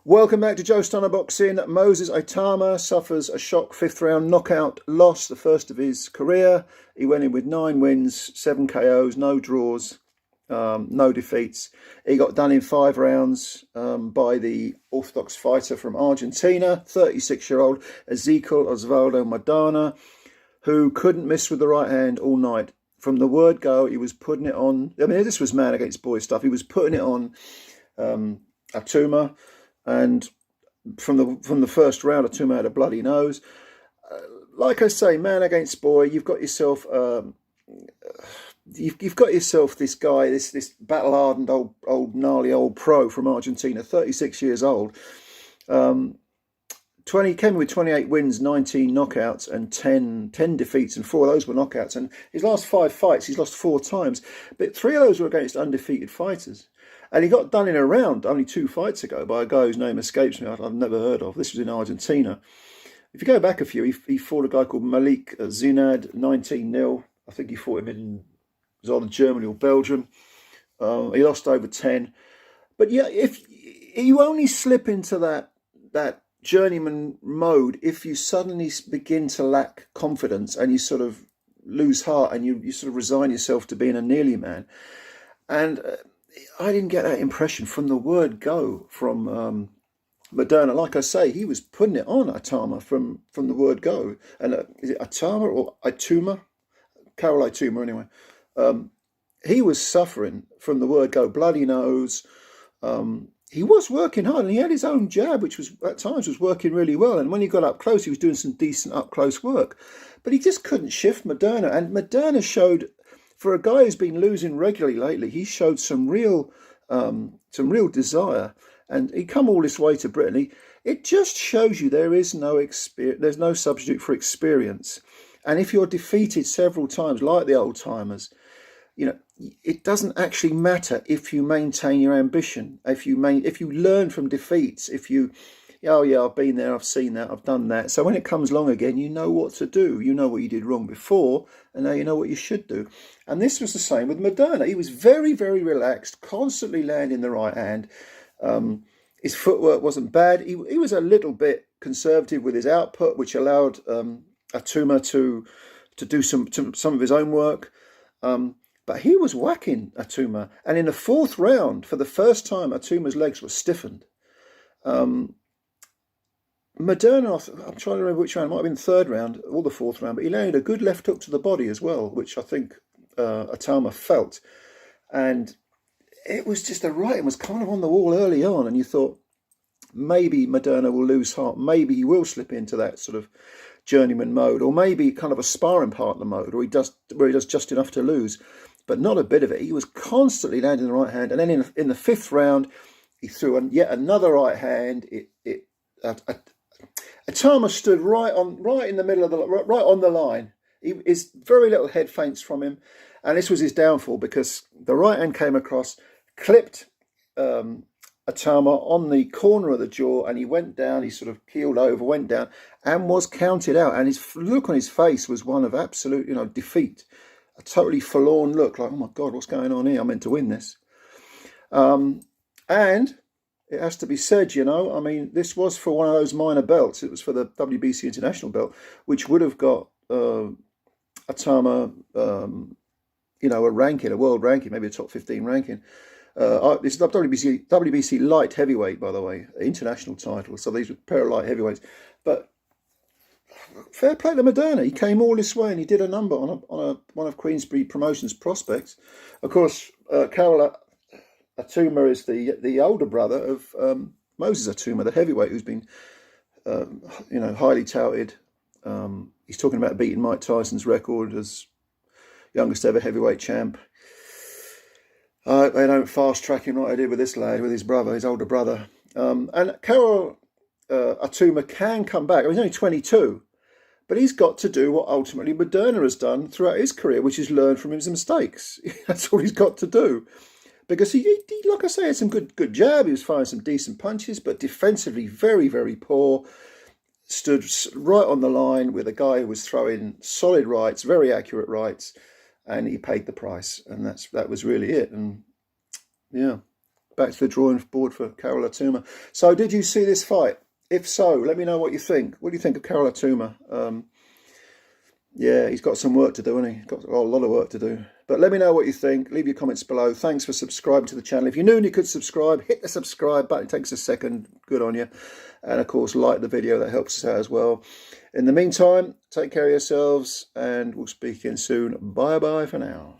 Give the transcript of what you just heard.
Welcome back to Joe Stunner Boxing. Moses Itauma suffers a shock fifth round knockout loss, the first of his career. He went in with 9 wins, 7 KOs, no draws, no defeats. He got done in 5 rounds by the orthodox fighter from Argentina, 36-year-old Ezequiel Osvaldo Maderna, who couldn't miss with the right hand all night. From the word go, he was putting it on. I mean, this was man against boy stuff. He was putting it on Itauma. And from the first round, Itauma had a bloody nose. Like I say, man against boy, you've got yourself you've got yourself this guy, this battle-hardened old gnarly old pro from Argentina, 36 years old. Came with 28 wins, 19 knockouts, and 10 defeats, and 4 of those were knockouts. And his last 5 fights, he's lost 4 times, but 3 of those were against undefeated fighters. And he got done in a round only 2 fights ago by a guy whose name escapes me, I've never heard of. This was in Argentina. If you go back a few, he fought a guy called Malik Zinad, 19-0. I think he fought him in either Germany or Belgium. He lost over 10. But yeah, if you only slip into that journeyman mode if you suddenly begin to lack confidence and you sort of lose heart and you sort of resign yourself to being a nearly man. And I didn't get that impression from the word go from Maderna. Like I say, he was putting it on Itauma from the word go. And is it Itauma or Itauma? Karol Itauma, anyway. He was suffering from the word go. Bloody nose. He was working hard, and he had his own jab, which was at times was working really well. And when he got up close, he was doing some decent up close work. But he just couldn't shift Maderna. And Maderna showed, for a guy who's been losing regularly lately, he showed some real desire, and he come all this way to Britain. It just shows you there is no experience. There's no substitute for experience. And if you're defeated several times, like the old timers, you know, it doesn't actually matter if you maintain your ambition. If you learn from defeats, oh yeah, I've been there, I've seen that, I've done that. So when it comes along again, you know what to do. You know what you did wrong before, and now you know what you should do. And this was the same with Maderna. He was very, very relaxed, constantly landing the right hand. His footwork wasn't bad. He was a little bit conservative with his output, which allowed Itauma to do some of his own work. But he was whacking Itauma. And in the 4th round, for the first time, Atuma's legs were stiffened. Maderna, I'm trying to remember which round, it might have been the 3rd round or the 4th round, but he landed a good left hook to the body as well, which I think Itauma felt. And it was just it was kind of on the wall early on, and you thought maybe Maderna will lose heart, maybe he will slip into that sort of journeyman mode, or maybe kind of a sparring partner mode, where he does just enough to lose. But not a bit of it. He was constantly landing the right hand, and then in the 5th round, he threw yet another right hand. Itauma stood right in the middle of right on the line. His very little head feints from him, and this was his downfall, because the right hand came across, clipped Itauma on the corner of the jaw, and he went down. He sort of keeled over, went down, and was counted out. And his look on his face was one of absolute, defeat. A totally forlorn look, like, oh my God, what's going on here? I meant to win this. And it has to be said, I mean, this was for one of those minor belts. It was for the WBC International belt, which would have got Itauma, a ranking, a world ranking, maybe a top 15 ranking. This is WBC light heavyweight, by the way, international title. So these were a pair of light heavyweights. But fair play to Maderna. He came all this way and he did a number on one of Queensberry Promotions prospects. Of course, Karol Itauma is the older brother of Moses Itauma, the heavyweight, who's been highly touted. He's talking about beating Mike Tyson's record as youngest ever heavyweight champ. They don't fast track him like I did with this lad, with his brother, his older brother. And Karol Itauma can come back. I mean, he's only 22. But he's got to do what ultimately Maderna has done throughout his career, which is learn from his mistakes. That's all he's got to do. Because he like I say, had some good jab. He was firing some decent punches, but defensively very, very poor. Stood right on the line with a guy who was throwing solid rights, very accurate rights, and he paid the price. And that was really it. And yeah. back to the drawing board for Karol Itauma. So did you see this fight? If so, let me know what you think. What do you think of Karol Itauma? Yeah, he's got some work to do, hasn't he? He's got a lot of work to do. But let me know what you think. Leave your comments below. Thanks for subscribing to the channel. If you're new and you could subscribe, hit the subscribe button. It takes a second. Good on you. And, of course, like the video. That helps us out as well. In the meantime, take care of yourselves, and we'll speak again soon. Bye-bye for now.